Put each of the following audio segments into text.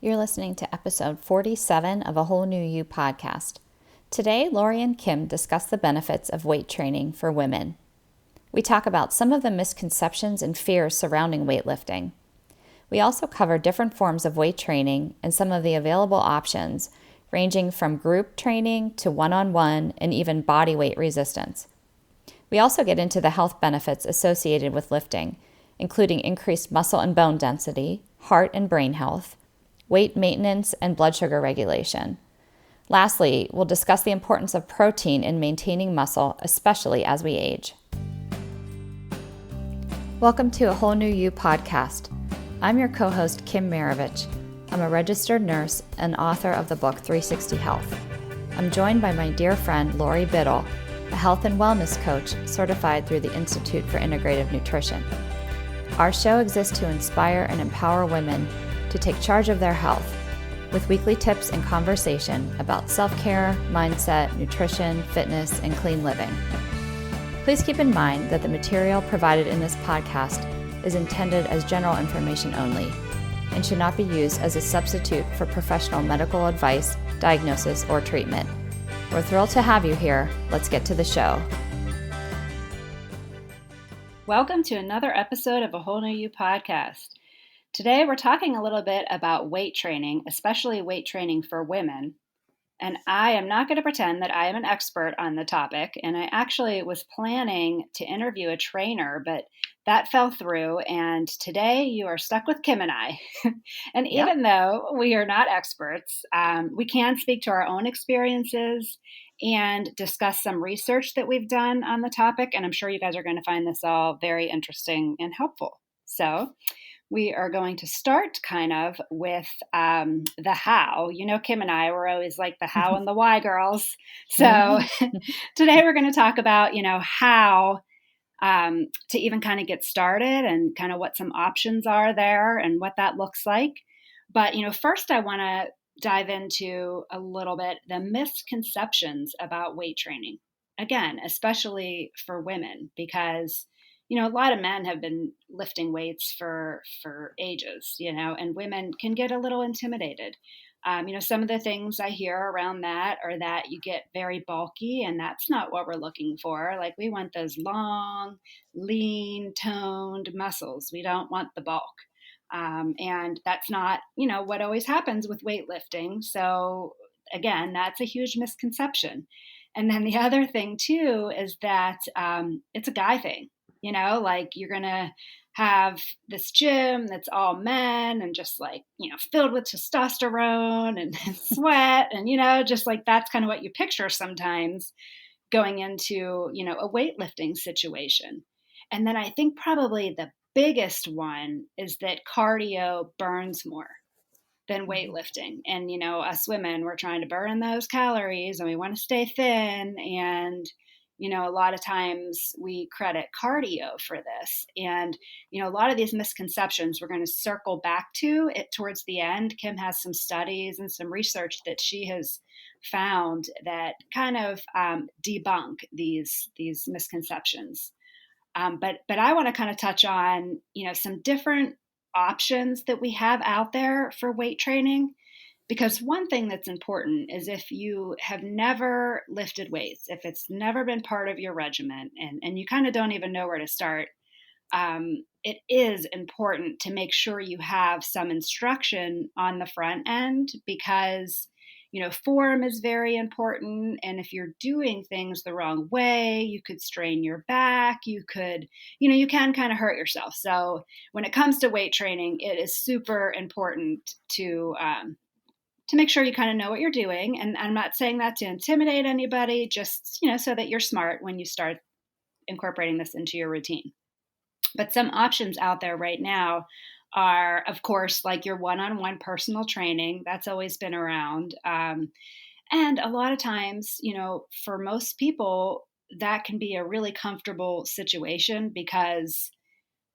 You're listening to episode 47 of A Whole New You podcast. Today, Laurie and Kim discuss the benefits of weight training for women. We talk about some of the misconceptions and fears surrounding weightlifting. We also cover different forms of weight training and some of the available options, ranging from group training to one-on-one and even body weight resistance. We also get into the health benefits associated with lifting, including increased muscle and bone density, heart and brain health, weight maintenance, and blood sugar regulation. Lastly, we'll discuss the importance of protein in maintaining muscle, especially as we age. Welcome to A Whole New You podcast. I'm your co-host, Kim Maravich. I'm a registered nurse and author of the book 360 Health. I'm joined by my dear friend, Laurie Biddle, a health and wellness coach certified through the Institute for Integrative Nutrition. Our show exists to inspire and empower women to take charge of their health, with weekly tips and conversation about self-care, mindset, nutrition, fitness, and clean living. Please keep in mind that the material provided in this podcast is intended as general information only and should not be used as a substitute for professional medical advice, diagnosis, or treatment. We're thrilled to have you here. Let's get to the show. Welcome to another episode of A Whole New You podcast. Today we're talking a little bit about weight training, especially weight training for women. And I am not going to pretend that I am an expert on the topic. And I actually was planning to interview a trainer, but that fell through. And today you are stuck with Kim and I. And even though we are not experts, we can speak to our own experiences and discuss some research that we've done on the topic. And I'm sure you guys are going to find this all very interesting and helpful. So we are going to start kind of with the how. You know, Kim and I were always like the how and the why girls. So today we're going to talk about, how to even kind of get started and kind of what some options are there and what that looks like. But, first I want to dive into a little bit the misconceptions about weight training. Again, especially for women, because a lot of men have been lifting weights for ages, and women can get a little intimidated. Some of the things I hear around that are that you get very bulky, and that's not what we're looking for. Like, we want those long, lean, toned muscles. We don't want the bulk. And that's not, what always happens with weightlifting. So again, that's a huge misconception. And then the other thing too is that it's a guy thing. Like, you're going to have this gym that's all men and just like, filled with testosterone and sweat. And, just like that's kind of what you picture sometimes going into, a weightlifting situation. And then I think probably the biggest one is that cardio burns more than weightlifting. And, us women, we're trying to burn those calories and we want to stay thin. And a lot of times we credit cardio for this. And, a lot of these misconceptions we're going to circle back to it towards the end. Kim has some studies and some research that she has found that kind of debunk these misconceptions. But I want to kind of touch on, some different options that we have out there for weight training. Because one thing that's important is if you have never lifted weights, if it's never been part of your regimen and you kind of don't even know where to start, it is important to make sure you have some instruction on the front end because, form is very important. And if you're doing things the wrong way, you could strain your back, you could, you can kind of hurt yourself. So when it comes to weight training, it is super important to make sure you kind of know what you're doing. And I'm not saying that to intimidate anybody, just, so that you're smart when you start incorporating this into your routine. But some options out there right now are, of course, like your one-on-one personal training. That's always been around. And a lot of times, for most people, that can be a really comfortable situation because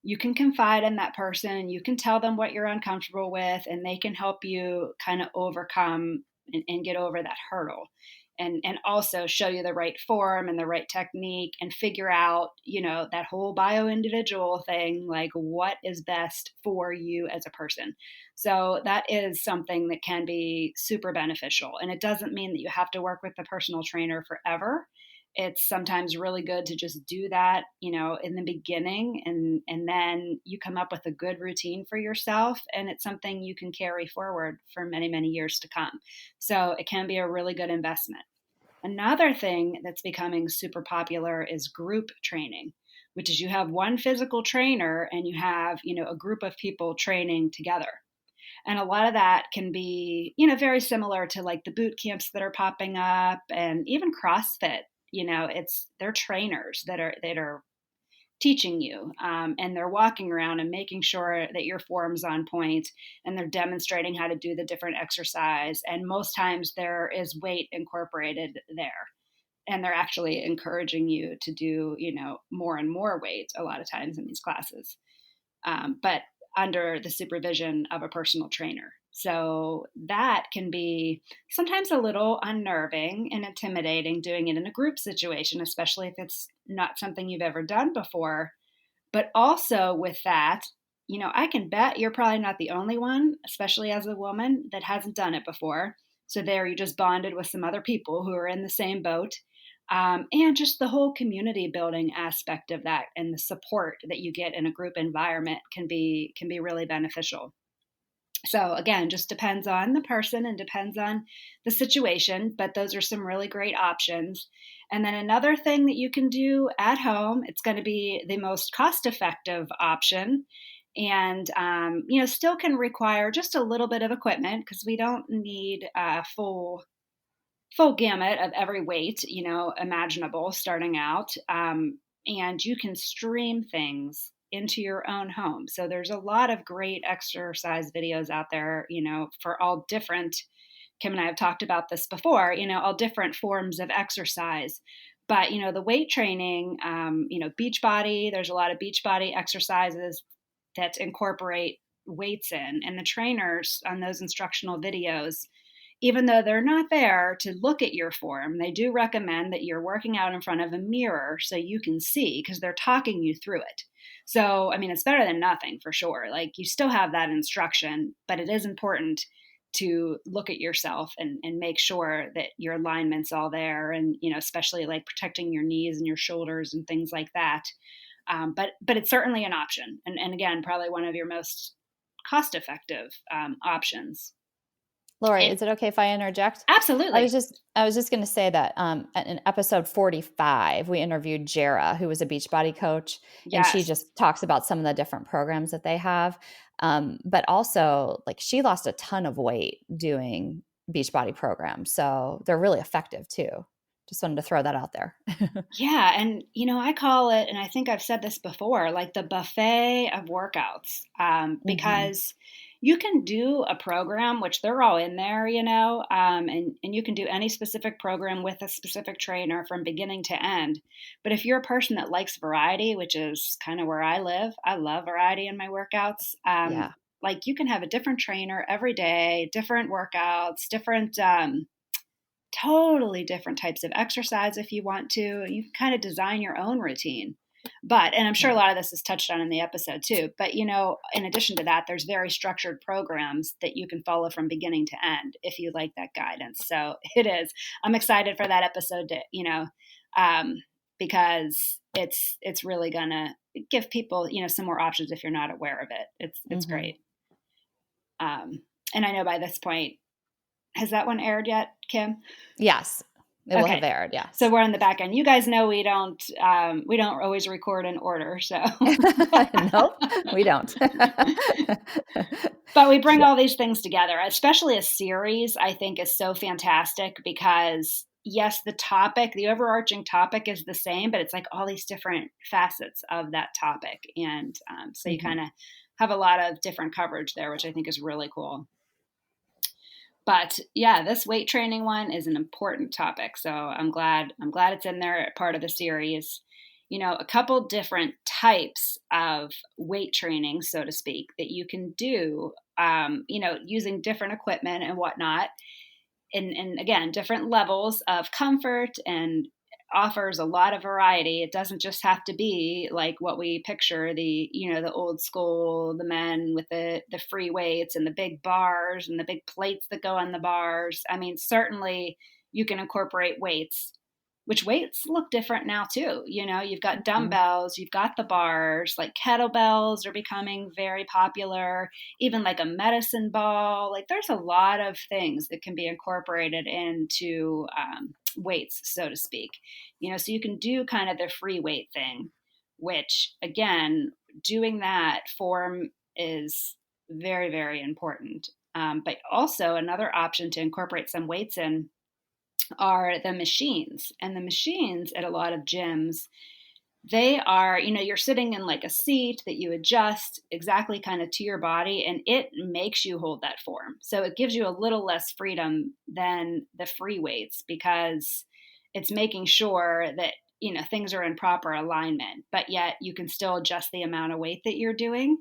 you can confide in that person, you can tell them what you're uncomfortable with, and they can help you kind of overcome and get over that hurdle. and also show you the right form and the right technique and figure out, that whole bio individual thing, like what is best for you as a person. So that is something that can be super beneficial. And it doesn't mean that you have to work with the personal trainer forever. It's sometimes really good to just do that, in the beginning, and then you come up with a good routine for yourself, and it's something you can carry forward for many, many years to come. So it can be a really good investment. Another thing that's becoming super popular is group training, which is you have one physical trainer and you have, a group of people training together. And a lot of that can be, very similar to like the boot camps that are popping up, and even CrossFit. They're trainers that are teaching you, and they're walking around and making sure that your form's on point, and they're demonstrating how to do the different exercise. And most times there is weight incorporated there, and they're actually encouraging you to do, more and more weight a lot of times in these classes. But under the supervision of a personal trainer. So that can be sometimes a little unnerving and intimidating doing it in a group situation, especially if it's not something you've ever done before. But also with that, I can bet you're probably not the only one, especially as a woman, that hasn't done it before. So there you just bonded with some other people who are in the same boat. And just the whole community building aspect of that and the support that you get in a group environment can be really beneficial. So again, just depends on the person and depends on the situation, but those are some really great options. And then another thing that you can do at home, it's going to be the most cost-effective option, and still can require just a little bit of equipment, because we don't need a full gamut of every weight, imaginable starting out. And you can stream things into your own home. So there's a lot of great exercise videos out there, for all different, Kim and I have talked about this before, all different forms of exercise. But, the weight training, Beachbody, there's a lot of Beachbody exercises that incorporate weights in, and the trainers on those instructional videos, even though they're not there to look at your form, they do recommend that you're working out in front of a mirror so you can see, because they're talking you through it. So, it's better than nothing for sure. Like, you still have that instruction, but it is important to look at yourself and make sure that your alignment's all there, and, especially like protecting your knees and your shoulders and things like that. But it's certainly an option. And again, probably one of your most cost-effective options. Laurie, is it okay if I interject? Absolutely. I was just going to say that in episode 45, we interviewed Jara, who was a Beachbody coach, and she just talks about some of the different programs that they have. But also, like, she lost a ton of weight doing Beachbody programs, so they're really effective too. Just wanted to throw that out there. Yeah, and I call it, and I think I've said this before, like the buffet of workouts, because you can do a program, which they're all in there, and you can do any specific program with a specific trainer from beginning to end. But if you're a person that likes variety, which is kind of where I live, I love variety in my workouts. Like, you can have a different trainer every day, different workouts, different, totally different types of exercise if you want to. You can kind of design your own routine. And I'm sure a lot of this is touched on in the episode too, but in addition to that, there's very structured programs that you can follow from beginning to end if you like that guidance. So I'm excited for that episode to, because it's really gonna give people, some more options if you're not aware of it. It's great. And I know by this point, has that one aired yet, Kim? Yes. It will have aired, yeah. So we're on the back end. You guys know we don't always record in order, so. Nope, we don't. But we bring all these things together, especially a series, I think is so fantastic, because yes, the overarching topic is the same, but it's like all these different facets of that topic. And so you kind of have a lot of different coverage there, which I think is really cool. But yeah, this weight training one is an important topic. So I'm glad it's in there, part of the series. A couple different types of weight training, so to speak, that you can do, using different equipment and whatnot. in again, different levels of comfort, and offers a lot of variety. It doesn't just have to be like what we picture, the old school, the men with the free weights and the big bars and the big plates that go on the bars. I mean, certainly you can incorporate weights, which weights look different now too. You've got dumbbells, you've got the bars, like kettlebells are becoming very popular, even like a medicine ball. Like there's a lot of things that can be incorporated into weights, so to speak. So you can do kind of the free weight thing, which again, doing that form is very, very important. But also another option to incorporate some weights in are the machines. And the machines at a lot of gyms, they are, you're sitting in like a seat that you adjust exactly kind of to your body, and it makes you hold that form. So it gives you a little less freedom than the free weights, because it's making sure that, things are in proper alignment, but yet you can still adjust the amount of weight that you're doing.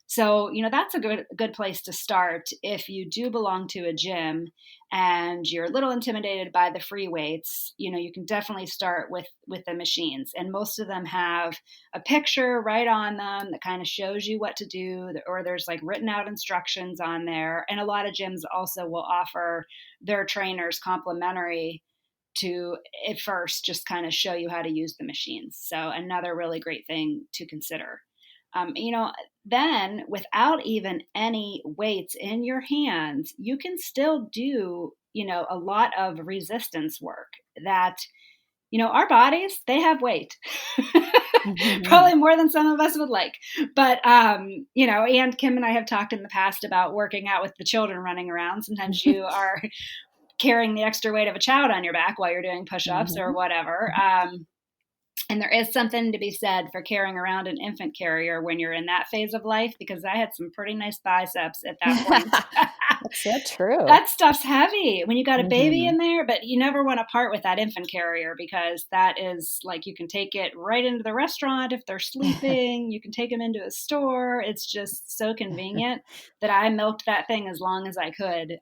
So, that's a good place to start if you do belong to a gym and you're a little intimidated by the free weights. You can definitely start with the machines, and most of them have a picture right on them that kind of shows you what to do, or there's like written out instructions on there. And a lot of gyms also will offer their trainers complimentary to at first just kind of show you how to use the machines. So another really great thing to consider. Then without even any weights in your hands, you can still do, a lot of resistance work that, our bodies, they have weight, probably more than some of us would like. But, and Kim and I have talked in the past about working out with the children running around. Sometimes you are carrying the extra weight of a child on your back while you're doing push-ups or whatever. And there is something to be said for carrying around an infant carrier when you're in that phase of life, because I had some pretty nice biceps at that point. That's so true. That stuff's heavy when you got a baby in there, but you never want to part with that infant carrier, because that is like, you can take it right into the restaurant if they're sleeping. You can take them into a store. It's just so convenient that I milked that thing as long as I could.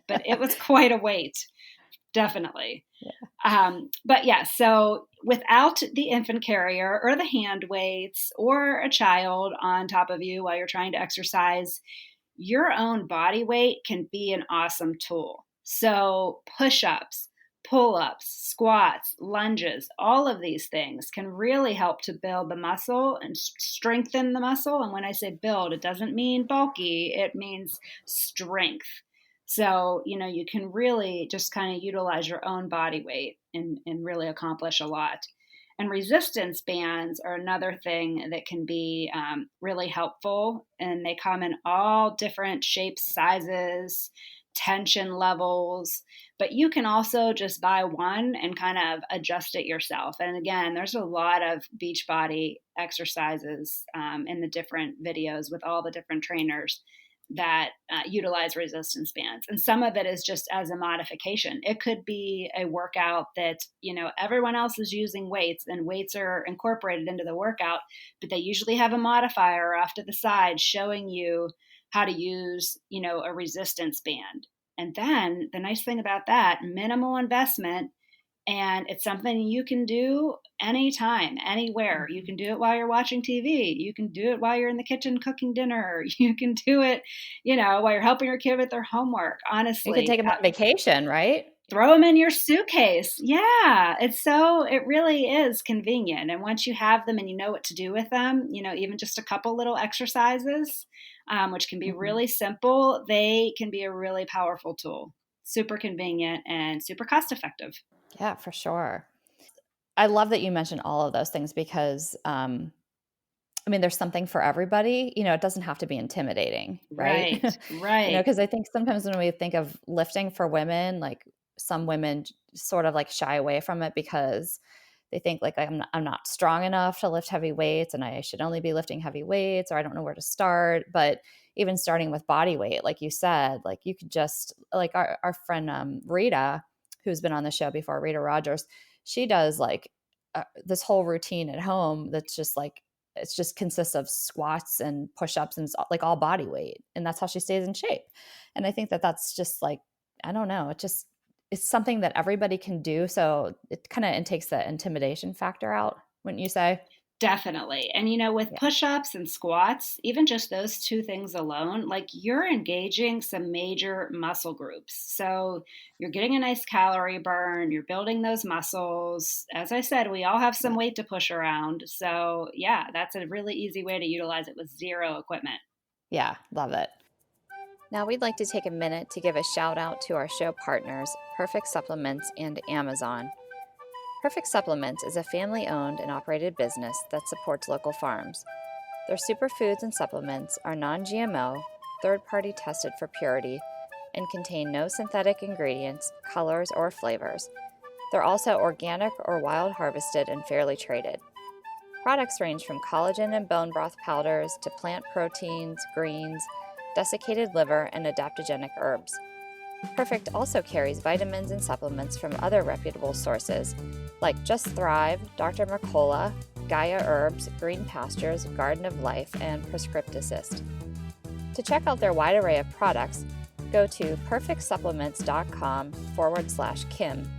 But it was quite a weight. Definitely. Yeah. But yeah, so without the infant carrier or the hand weights or a child on top of you while you're trying to exercise, your own body weight can be an awesome tool. So push-ups, pull-ups, squats, lunges, all of these things can really help to build the muscle and strengthen the muscle. And when I say build, it doesn't mean bulky, it means strength. So, you can really just kind of utilize your own body weight and really accomplish a lot. And resistance bands are another thing that can be really helpful. And they come in all different shapes, sizes, tension levels. But you can also just buy one and kind of adjust it yourself. And again, there's a lot of Beachbody exercises in the different videos with all the different trainers that utilize resistance bands. And some of it is just as a modification. It could be a workout that, everyone else is using weights, and weights are incorporated into the workout, but they usually have a modifier off to the side showing you how to use, a resistance band. And then the nice thing about that, minimal investment. And it's something you can do anytime, anywhere. You can do it while you're watching TV. You can do it while you're in the kitchen cooking dinner. You can do it, while you're helping your kid with their homework. Honestly, you can take them on vacation, right? Throw them in your suitcase. Yeah, it really is convenient. And once you have them and you know what to do with them, even just a couple little exercises, which can be really simple, they can be a really powerful tool. Super convenient and super cost effective. Yeah, for sure. I love that you mentioned all of those things, because, there's something for everybody. It doesn't have to be intimidating, right? Right. Because I think sometimes when we think of lifting for women, like some women sort of like shy away from it because they think like I'm not strong enough to lift heavy weights, and I should only be lifting heavy weights, or I don't know where to start. But even starting with body weight, like you said, like you could just, like our friend Rita, who's been on the show before, Rita Rogers, she does like this whole routine at home that's just like, it's just consists of squats and push-ups and all body weight. And that's how she stays in shape. And I think that that's just like, I don't know, it just it's something that everybody can do. So it kind of takes the intimidation factor out, wouldn't you say? Definitely. And with Yeah. push-ups and squats, even just those two things alone, like you're engaging some major muscle groups. So you're getting a nice calorie burn, you're building those muscles. As I said, we all have some Yeah. weight to push around. So yeah, that's a really easy way to utilize it with zero equipment. Yeah. Love it. Now, we'd like to take a minute to give a shout out to our show partners, Perfect Supplements and Amazon. Perfect Supplements is a family owned and operated business that supports local farms. Their superfoods and supplements are non GMO, third party tested for purity, and contain no synthetic ingredients, colors, or flavors. They're also organic or wild harvested and fairly traded. Products range from collagen and bone broth powders to plant proteins, greens, desiccated liver, and adaptogenic herbs. Perfect also carries vitamins and supplements from other reputable sources like Just Thrive, Dr. Mercola, Gaia Herbs, Green Pastures, Garden of Life, and Prescript Assist. To check out their wide array of products, go to perfectsupplements.com/Kim.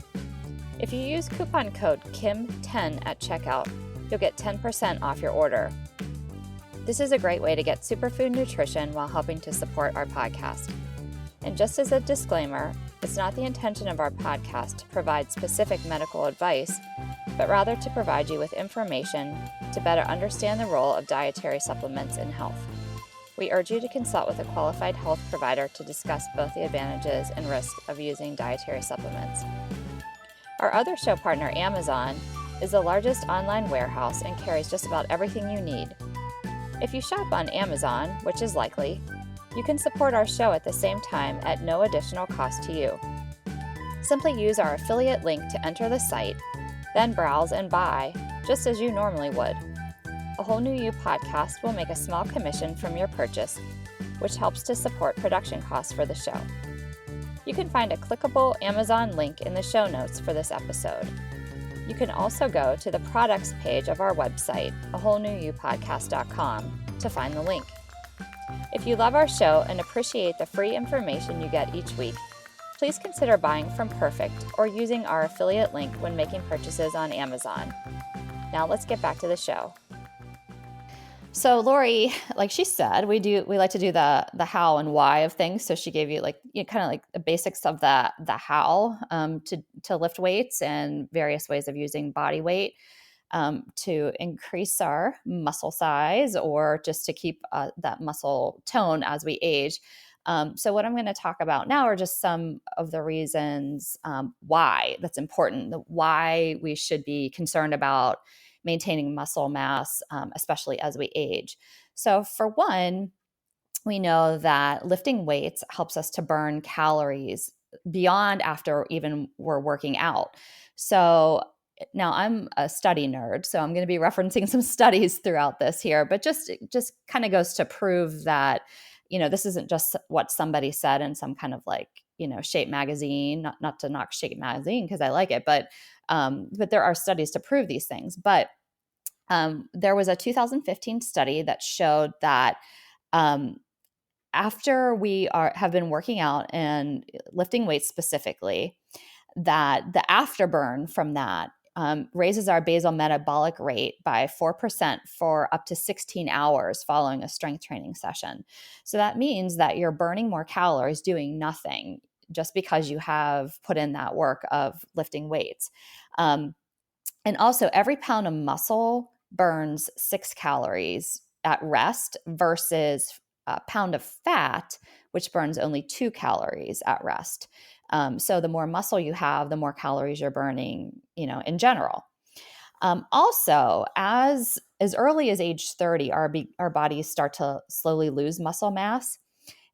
If you use coupon code KIM10 at checkout, you'll get 10% off your order. This is a great way to get superfood nutrition while helping to support our podcast. And just as a disclaimer, it's not the intention of our podcast to provide specific medical advice, but rather to provide you with information to better understand the role of dietary supplements in health. We urge you to consult with a qualified health provider to discuss both the advantages and risks of using dietary supplements. Our other show partner, Amazon, is the largest online warehouse and carries just about everything you need. If you shop on Amazon, which is likely, you can support our show at the same time at no additional cost to you. Simply use our affiliate link to enter the site, then browse and buy, just as you normally would. A Whole New You podcast will make a small commission from your purchase, which helps to support production costs for the show. You can find a clickable Amazon link in the show notes for this episode. You can also go to the products page of our website, awholenewyouPodcast.com, to find the link. If you love our show and appreciate the free information you get each week, please consider buying from Perfect or using our affiliate link when making purchases on Amazon. Now let's get back to the show. So Laurie, like she said, we like to do the how and why of things. So she gave you kind of like the basics of the how to lift weights and various ways of using body weight to increase our muscle size or just to keep that muscle tone as we age. So what I'm going to talk about now are just some of the reasons why that's important, why we should be concerned about maintaining muscle mass, especially as we age. So for one, we know that lifting weights helps us to burn calories beyond after even we're working out. So now I'm a study nerd, so I'm going to be referencing some studies throughout this here, but just kind of goes to prove that, this isn't just what somebody said in some kind of Shape magazine, not to knock Shape magazine because I like it, but there are studies to prove these things. But there was a 2015 study that showed that after we have been working out and lifting weights specifically, that the afterburn from that raises our basal metabolic rate by 4% for up to 16 hours following a strength training session. So that means that you're burning more calories doing nothing just because you have put in that work of lifting weights. And also, every pound of muscle burns 6 calories at rest versus a pound of fat, which burns only 2 calories at rest. So the more muscle you have, the more calories you're burning, in general. Also, as early as age 30, our bodies start to slowly lose muscle mass.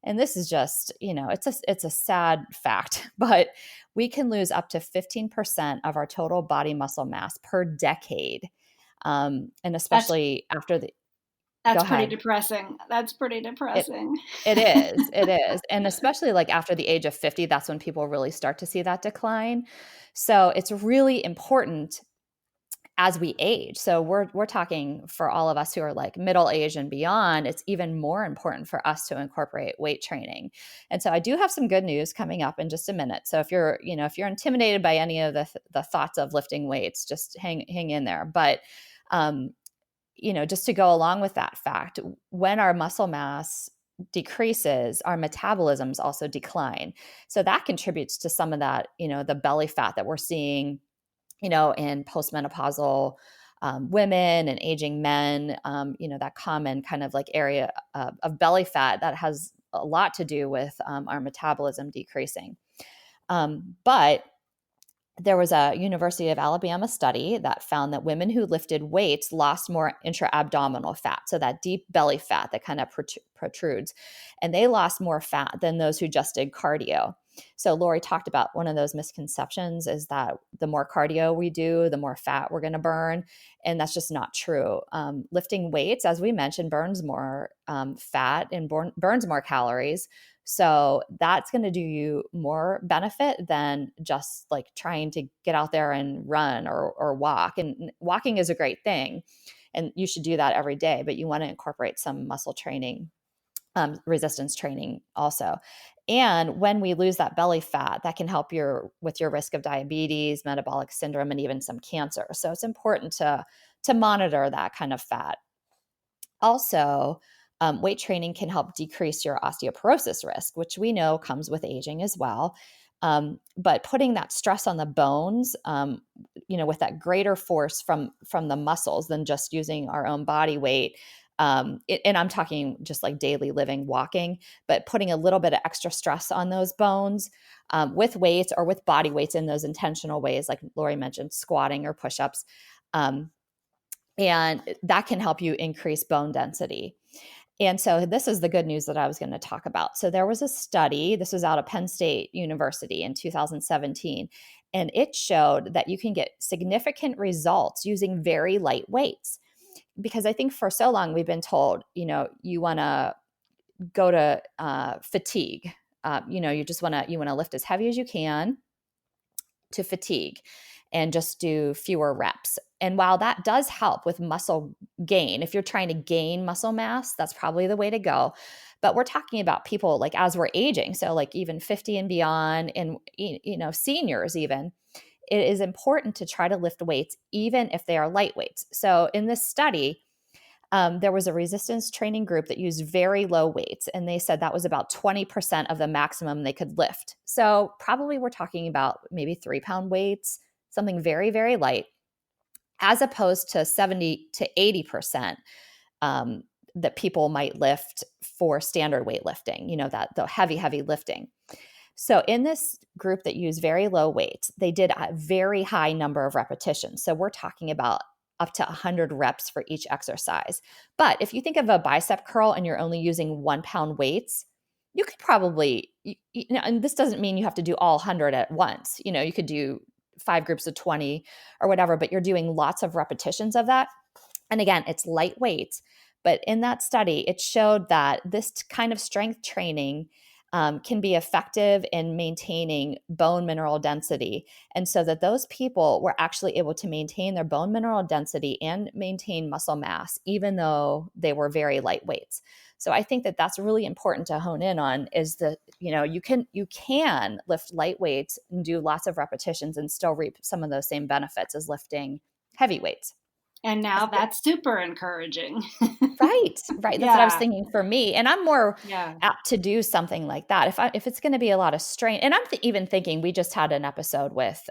And this is just, it's a sad fact, but we can lose up to 15% of our total body muscle mass per decade. And especially after the, That's go pretty ahead. depressing. That's pretty depressing. It is. It is. And especially after the age of 50, that's when people really start to see that decline. So it's really important as we age. So we're talking for all of us who are like middle age and beyond, it's even more important for us to incorporate weight training. And so I do have some good news coming up in just a minute. So if you're intimidated by any of the thoughts of lifting weights, just hang in there. But just to go along with that fact, when our muscle mass decreases, our metabolisms also decline. So that contributes to some of that, the belly fat that we're seeing in postmenopausal women and aging men, that common kind of like area of belly fat that has a lot to do with our metabolism decreasing. But there was a University of Alabama study that found that women who lifted weights lost more intra-abdominal fat, so that deep belly fat that kind of protrudes, and they lost more fat than those who just did cardio. So Laurie talked about one of those misconceptions is that the more cardio we do, the more fat we're going to burn, and that's just not true. Lifting weights, as we mentioned, burns more fat and burns more calories. So that's going to do you more benefit than just like trying to get out there and run or walk. And walking is a great thing, and you should do that every day, but you want to incorporate some muscle training, resistance training also. And when we lose that belly fat, that can help with your risk of diabetes, metabolic syndrome, and even some cancer. So it's important to monitor that kind of fat. Also, weight training can help decrease your osteoporosis risk, which we know comes with aging as well. But putting that stress on the bones, with that greater force from the muscles than just using our own body weight. And I'm talking just like daily living, walking, but putting a little bit of extra stress on those bones with weights or with body weights in those intentional ways, like Laurie mentioned, squatting or pushups. And that can help you increase bone density. And so this is the good news that I was going to talk about. So there was a study, this was out of Penn State University in 2017, and it showed that you can get significant results using very light weights. Because I think for so long we've been told, you want to go to fatigue. You just want to lift as heavy as you can to fatigue and just do fewer reps. And while that does help with muscle gain, if you're trying to gain muscle mass, that's probably the way to go. But we're talking about people like as we're aging, so like even 50 and beyond, and seniors even, it is important to try to lift weights even if they are light weights. So in this study, there was a resistance training group that used very low weights, and they said that was about 20% of the maximum they could lift. So probably we're talking about maybe 3-pound weights, something very, very light, as opposed to 70 to 80% that people might lift for standard weightlifting, that the heavy, heavy lifting. So in this group that used very low weights, they did a very high number of repetitions. So we're talking about up to 100 reps for each exercise. But if you think of a bicep curl and you're only using 1-pound weights, you could probably, and this doesn't mean you have to do all 100 at once. You could do 5 groups of 20 or whatever, but you're doing lots of repetitions of that. And again, it's lightweight. But in that study, it showed that this kind of strength training can be effective in maintaining bone mineral density. And so that those people were actually able to maintain their bone mineral density and maintain muscle mass, even though they were very lightweights. So I think that that's really important to hone in on is that, you can lift light weights and do lots of repetitions and still reap some of those same benefits as lifting heavy weights. And now that's super encouraging. Right. That's what I was thinking for me. And I'm more apt to do something like that. If it's going to be a lot of strain, and I'm even thinking, we just had an episode with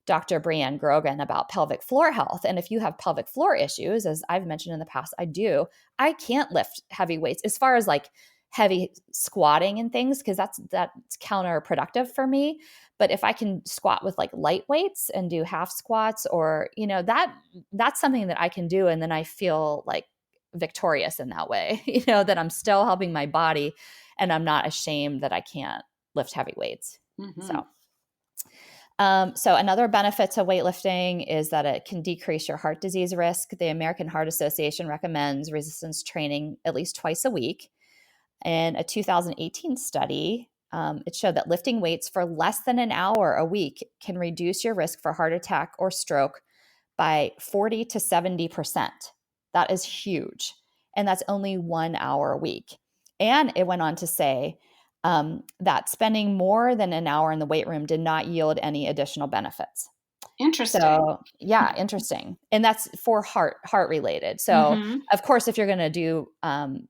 Dr. Brianne Grogan about pelvic floor health. And if you have pelvic floor issues, as I've mentioned in the past, I can't lift heavy weights as far as like heavy squatting and things, because that's counterproductive for me. But if I can squat with like light weights and do half squats or, that's something that I can do. And then I feel like victorious in that way, that I'm still helping my body and I'm not ashamed that I can't lift heavy weights. Mm-hmm. So another benefit to weightlifting is that it can decrease your heart disease risk. The American Heart Association recommends resistance training at least twice a week. In a 2018 study, it showed that lifting weights for less than an hour a week can reduce your risk for heart attack or stroke by 40 to 70%. That is huge. And that's only 1 hour a week. And it went on to say that spending more than an hour in the weight room did not yield any additional benefits. Interesting. So yeah, interesting. And that's for heart related. So Mm-hmm. of course, if you're going to do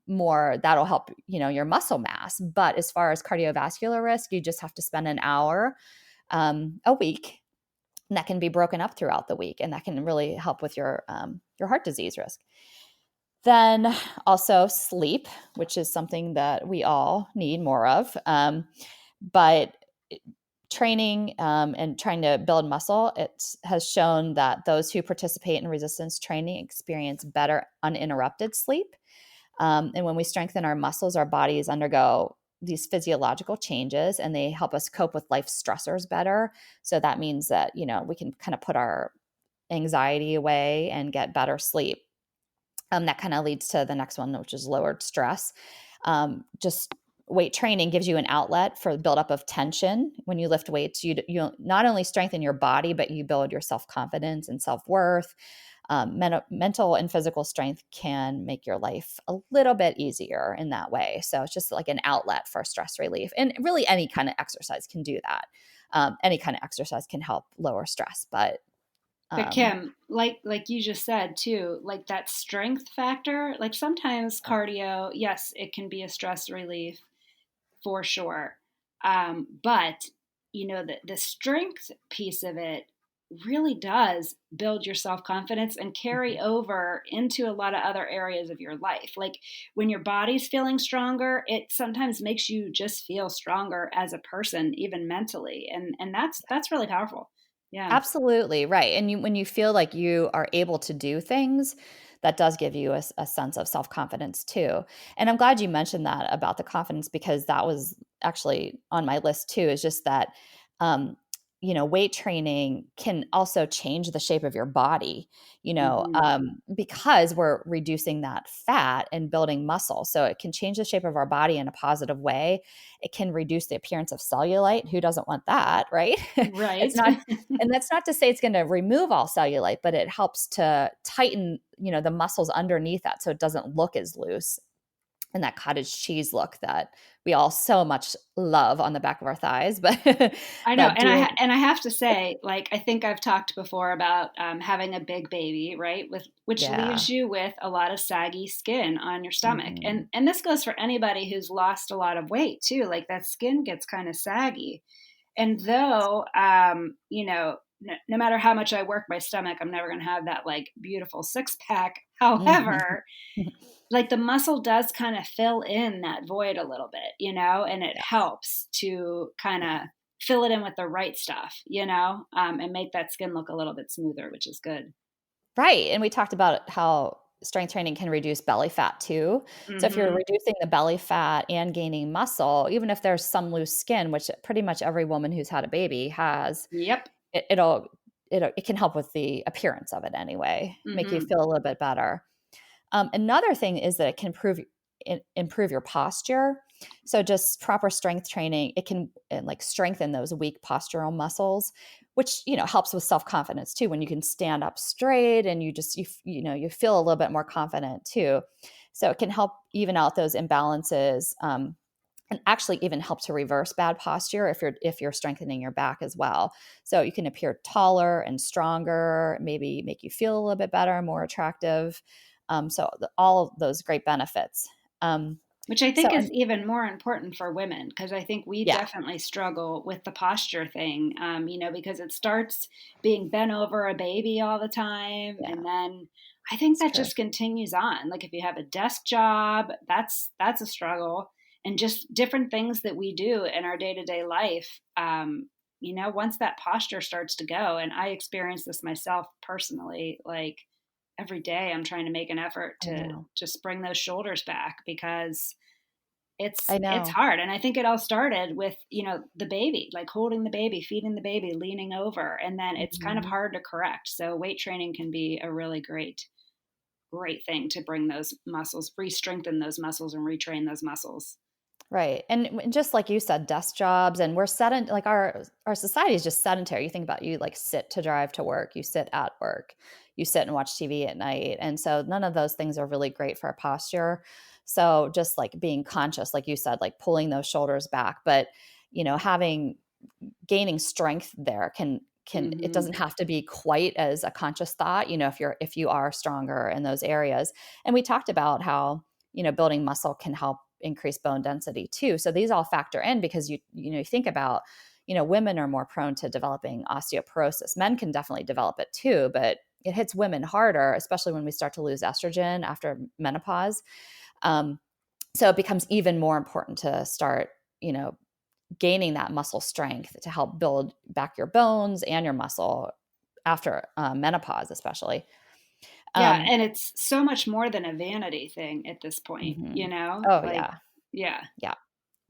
more, that'll help, your muscle mass. But as far as cardiovascular risk, you just have to spend an hour a week. And that can be broken up throughout the week. And that can really help with your heart disease risk. Then also sleep, which is something that we all need more of. But training and trying to build muscle, it has shown that those who participate in resistance training experience better uninterrupted sleep. And when we strengthen our muscles, our bodies undergo these physiological changes and they help us cope with life stressors better. So that means that, we can kind of put our anxiety away and get better sleep. That kind of leads to the next one, which is lowered stress. Just weight training gives you an outlet for the buildup of tension. When you lift weights, you not only strengthen your body, but you build your self-confidence and self-worth. Mental and physical strength can make your life a little bit easier in that way. So it's just like an outlet for stress relief. And really any kind of exercise can do that. Any kind of exercise can help lower stress, but Kim, like you just said too, like that strength factor, like sometimes cardio, yes, it can be a stress relief for sure. But the strength piece of it really does build your self-confidence and carry over into a lot of other areas of your life. Like when your body's feeling stronger, it sometimes makes you just feel stronger as a person, even mentally. And that's really powerful. Yeah. absolutely, right. And when you feel like you are able to do things, that does give you a sense of self-confidence too. And I'm glad you mentioned that about the confidence because that was actually on my list too, is just that um, weight training can also change the shape of your body, Hmm. because we're reducing that fat and building muscle. So it can change the shape of our body in a positive way. It can reduce the appearance of cellulite. Who doesn't want that, right? Right. It's not, and that's not to say it's going to remove all cellulite, but it helps to tighten, the muscles underneath that so it doesn't look as loose and that cottage cheese look that we all so much love on the back of our thighs. But I know, that and doing, I have to say, like, I think I've talked before about having a big baby, right? Which yeah. leaves you with a lot of saggy skin on your stomach, Mhm. and this goes for anybody who's lost a lot of weight too. Like that skin gets kind of saggy, and though no matter how much I work my stomach, I'm never going to have that like beautiful six pack. Mhm. However, like the muscle does kind of fill in that void a little bit, and it Yes. helps to kind Yeah. of fill it in with the right stuff, and make that skin look a little bit smoother, which is good. Right, and we talked about how strength training can reduce belly fat too. So if you're Hmm. reducing the belly fat and gaining muscle, even if there's some loose skin, which pretty much every woman who's had a baby has, Yep. it can help with the appearance of it anyway, make you Hmm. feel a little bit better. Another thing is that it can improve your posture. So just proper strength training, it can like strengthen those weak postural muscles, which helps with self confidence too. When you can stand up straight and you feel a little bit more confident too. So it can help even out those imbalances. And actually even help to reverse bad posture if you're strengthening your back as well. So you can appear taller and stronger, maybe make you feel a little bit better, more attractive. All of those great benefits. Um, Which I so think is and even more important for women because I think we yeah, definitely struggle with the posture thing, because it starts being bent over a baby all the time. yeah, And then I think it's that true. just continues on. Like if you have a desk job, that's a struggle. And just different things that we do in our day to day life. Once that posture starts to go, and I experience this myself personally, like every day I'm trying to make an effort I to know. just bring those shoulders back because I it's know. hard. And I think it all started with the baby, like holding the baby, feeding the baby, leaning over, and then it's kind of Mhm. hard to correct. So weight training can be a really great thing to bring those muscles, re-strengthen those muscles and retrain those muscles. Right. And just like you said, desk jobs, and like our society is just sedentary. You think about, you like sit to drive to work, you sit at work, you sit and watch TV at night. And so none of those things are really great for our posture. So just like being conscious, like you said, like pulling those shoulders back, but having gaining strength there can it Mm-hmm. doesn't have to be quite as a conscious thought, if you are stronger in those areas. And we talked about how, building muscle can help increase bone density too. So these all factor in, because you think about, women are more prone to developing osteoporosis. Men can definitely develop it too, but it hits women harder, especially when we start to lose estrogen after menopause. Um, so it becomes even more important to start, gaining that muscle strength to help build back your bones and your muscle after menopause, especially. Yeah, Um, and it's so much more than a vanity thing at this point, mhm. Oh Like, yeah, yeah, yeah.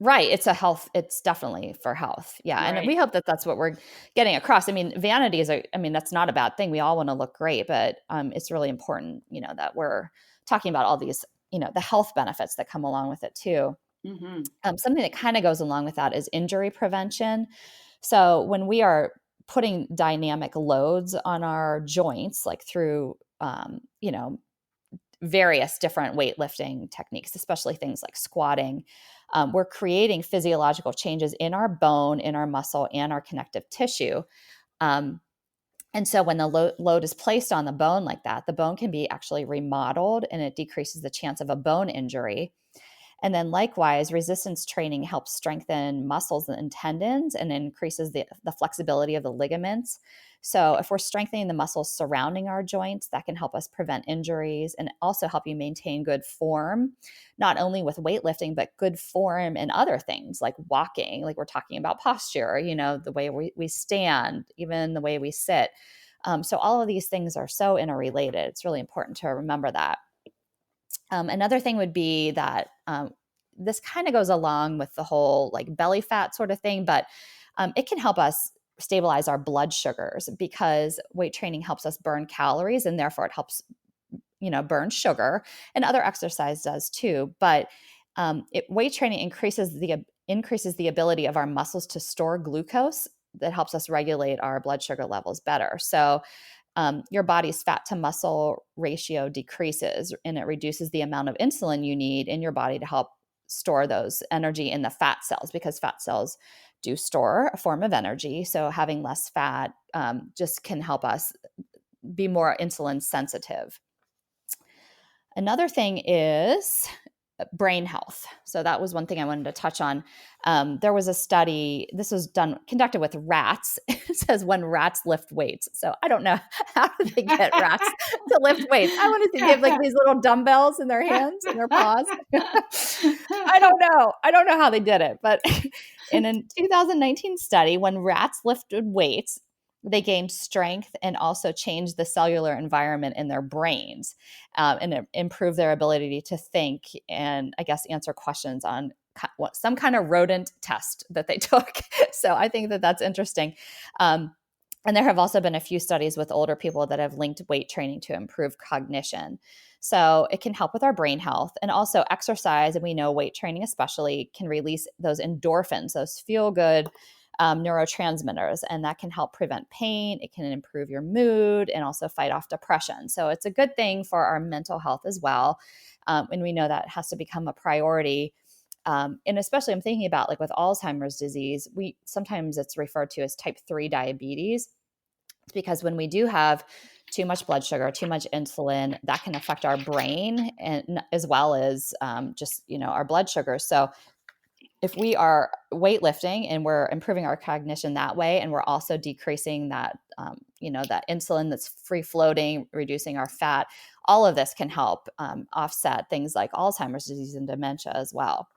Right. It's definitely for health. Yeah. And we right. hope that that's what we're getting across. I mean, vanity that's not a bad thing. We all want to look great, but it's really important, that we're talking about all these, the health benefits that come along with it too. Mm-hmm. Something that kind of goes along with that is injury prevention. So when we are putting dynamic loads on our joints, like through, various different weightlifting techniques, especially things like squatting, we're creating physiological changes in our bone, in our muscle, and our connective tissue. Um, and so when the load is placed on the bone like that, the bone can be actually remodeled, and it decreases the chance of a bone injury. And then likewise, resistance training helps strengthen muscles and tendons and increases the flexibility of the ligaments. So if we're strengthening the muscles surrounding our joints, that can help us prevent injuries and also help you maintain good form, not only with weightlifting, but good form in other things like walking, like we're talking about posture, the way we stand, even the way we sit. So all of these things are so interrelated. It's really important to remember that. Another thing would be that this kind of goes along with the whole like belly fat sort of thing, but it can help us stabilize our blood sugars, because weight training helps us burn calories, and therefore it helps burn sugar, and other exercise does too. But weight training increases the ability of our muscles to store glucose. That helps us regulate our blood sugar levels better. So your body's fat to muscle ratio decreases, and it reduces the amount of insulin you need in your body to help store those energy in the fat cells, because fat cells do store a form of energy. So having less fat just can help us be more insulin sensitive. Another thing is brain health. So that was one thing I wanted to touch on. There was a study, this was conducted with rats. It says when rats lift weights. So I don't know, how do they get rats to lift weights? I wanted to give like these little dumbbells in their hands and their paws. I don't know. I don't know how they did it, but in a 2019 study, when rats lifted weights, they gained strength and also changed the cellular environment in their brains, and it improved their ability to think and, I guess, answer questions on some kind of rodent test that they took. So I think that that's interesting. And there have also been a few studies with older people that have linked weight training to improve cognition. So it can help with our brain health, and also exercise. And we know weight training, especially, can release those endorphins, those feel good neurotransmitters, and that can help prevent pain. It can improve your mood and also fight off depression. So it's a good thing for our mental health as well. And we know that has to become a priority. And especially I'm thinking about like with Alzheimer's disease, sometimes it's referred to as type 3 diabetes. It's because when we do have too much blood sugar, too much insulin, that can affect our brain, and as well as just, our blood sugar. So if we are weightlifting and we're improving our cognition that way, and we're also decreasing that, that insulin that's free floating, reducing our fat, all of this can help offset things like Alzheimer's disease and dementia as well.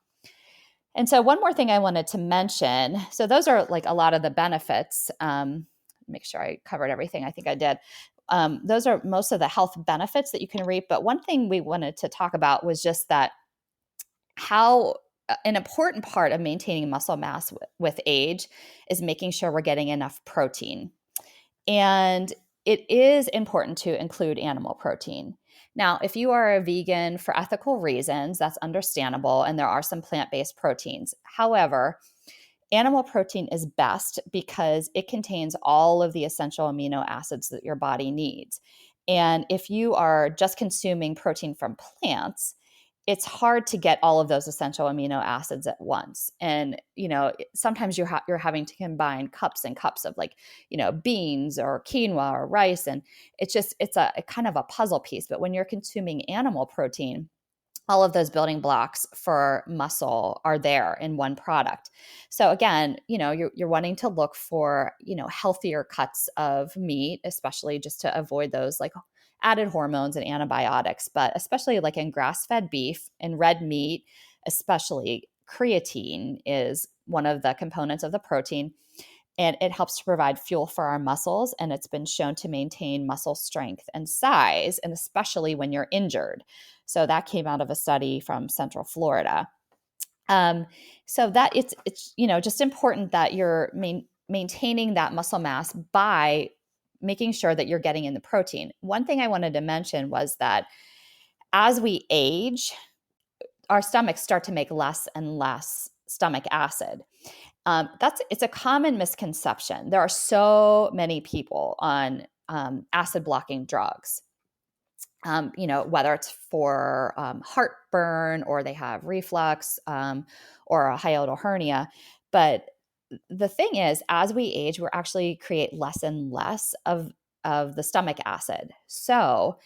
And so one more thing I wanted to mention. So those are like a lot of the benefits. Make sure I covered everything. I think I did. Those are most of the health benefits that you can reap. But one thing we wanted to talk about was just that how an important part of maintaining muscle mass with age is making sure we're getting enough protein. And it is important to include animal protein. Now, if you are a vegan for ethical reasons, that's understandable, and there are some plant-based proteins. However, animal protein is best because it contains all of the essential amino acids that your body needs. And if you are just consuming protein from plants, it's hard to get all of those essential amino acids at once. And, sometimes you're having to combine cups and cups of beans or quinoa or rice. And it's a kind of a puzzle piece. But when you're consuming animal protein, all of those building blocks for muscle are there in one product. So again, you're wanting to look for, healthier cuts of meat, especially just to avoid those like added hormones and antibiotics, but especially like in grass-fed beef and red meat, especially creatine is one of the components of the protein. And it helps to provide fuel for our muscles, and it's been shown to maintain muscle strength and size, and especially when you're injured. So that came out of a study from Central Florida. So that it's just important that you're maintaining that muscle mass by making sure that you're getting in the protein. One thing I wanted to mention was that as we age, our stomachs start to make less and less stomach acid. It's a common misconception. There are so many people on acid blocking drugs. Whether it's for heartburn or they have reflux or a hiatal hernia. But the thing is, as we age, we're actually create less and less of the stomach acid. So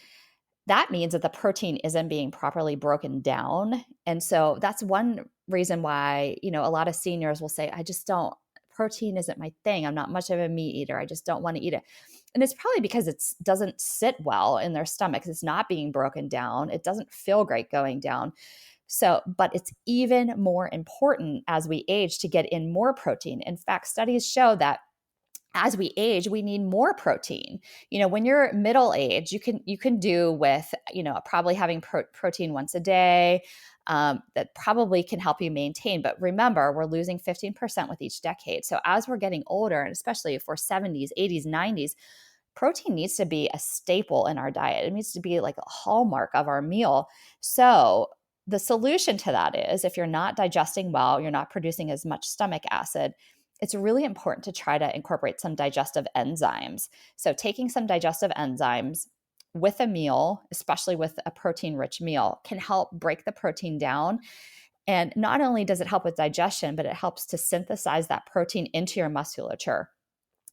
that means that the protein isn't being properly broken down. And so that's one reason why, a lot of seniors will say, protein isn't my thing. I'm not much of a meat eater. I just don't want to eat it. And it's probably because it doesn't sit well in their stomachs. It's not being broken down. It doesn't feel great going down. So, but it's even more important as we age to get in more protein. In fact, studies show that as we age, we need more protein. When you're middle age, you can do with, probably having protein once a day. That probably can help you maintain. But remember, we're losing 15% with each decade. So as we're getting older, and especially if we're 70s, 80s, 90s, protein needs to be a staple in our diet. It needs to be like a hallmark of our meal. So the solution to that is if you're not digesting well, you're not producing as much stomach acid, it's really important to try to incorporate some digestive enzymes. So taking some digestive enzymes with a meal, especially with a protein-rich meal, can help break the protein down. And not only does it help with digestion, but it helps to synthesize that protein into your musculature.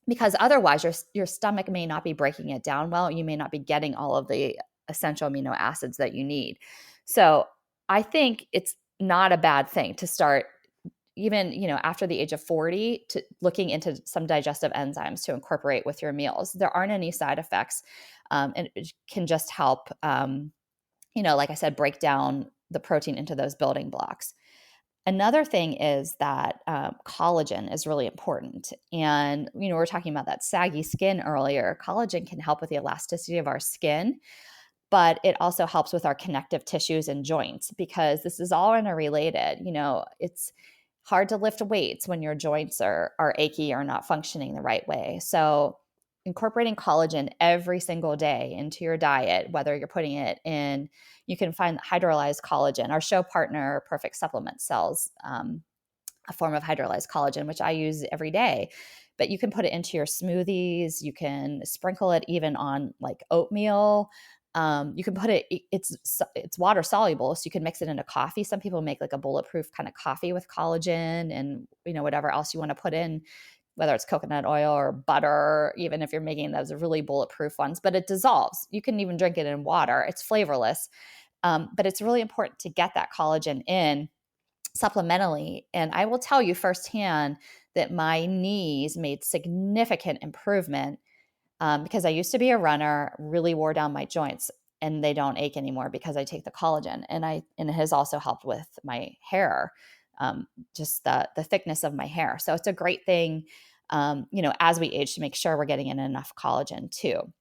Because otherwise, your stomach may not be breaking it down well. You may not be getting all of the essential amino acids that you need. So I think it's not a bad thing to start even, after the age of 40 to looking into some digestive enzymes to incorporate with your meals. There aren't any side effects. And it can just help, like I said, break down the protein into those building blocks. Another thing is that collagen is really important. And, we were talking about that saggy skin earlier. Collagen can help with the elasticity of our skin, but it also helps with our connective tissues and joints because this is all interrelated. It's hard to lift weights when your joints are achy or not functioning the right way. So incorporating collagen every single day into your diet, whether you're putting it in, you can find hydrolyzed collagen. Our show partner, Perfect Supplement, sells a form of hydrolyzed collagen, which I use every day. But you can put it into your smoothies. You can sprinkle it even on like oatmeal. You can put it's water soluble, so you can mix it into coffee. Some people make like a bulletproof kind of coffee with collagen and, whatever else you want to put in, whether it's coconut oil or butter, even if you're making those really bulletproof ones, but it dissolves. You can even drink it in water. It's flavorless. But it's really important to get that collagen in supplementally. And I will tell you firsthand that my knees made significant improvement because I used to be a runner, really wore down my joints, and they don't ache anymore because I take the collagen. And it has also helped with my hair, just the thickness of my hair. So it's a great thing, as we age, to make sure we're getting in enough collagen too.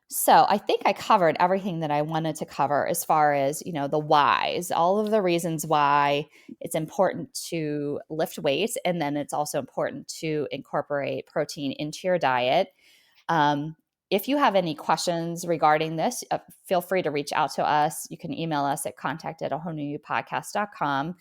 So I think I covered everything that I wanted to cover as far as, the whys, all of the reasons why it's important to lift weights. And then it's also important to incorporate protein into your diet. if you have any questions regarding this, feel free to reach out to us. You can email us at contact@awholenewyouPodcast.com.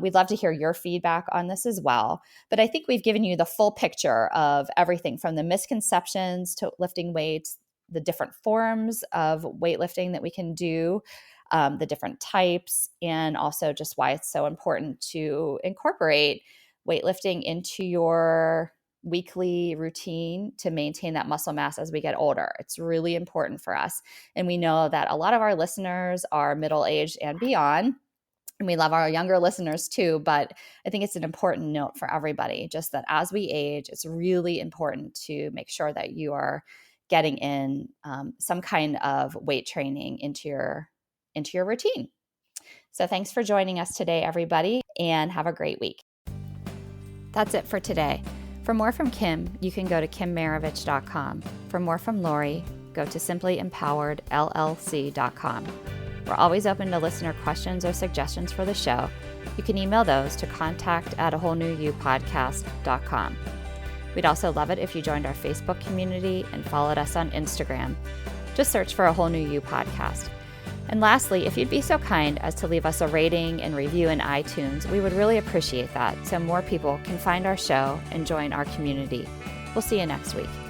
We'd love to hear your feedback on this as well. But I think we've given you the full picture of everything from the misconceptions to lifting weights, the different forms of weightlifting that we can do, the different types, and also just why it's so important to incorporate weightlifting into your weekly routine to maintain that muscle mass as we get older. It's really important for us. And we know that a lot of our listeners are middle-aged and beyond. And we love our younger listeners too, but I think it's an important note for everybody, just that as we age, it's really important to make sure that you are getting in some kind of weight training into your routine. So thanks for joining us today, everybody, and have a great week. That's it for today. For more from Kim, you can go to kimmaravich.com. For more from Laurie, go to simplyempoweredllc.com. We're always open to listener questions or suggestions for the show. You can email those to contact@awholenewyouPodcast.com. We'd also love it if you joined our Facebook community and followed us on Instagram. Just search for A Whole New You Podcast. And lastly, if you'd be so kind as to leave us a rating and review in iTunes, we would really appreciate that so more people can find our show and join our community. We'll see you next week.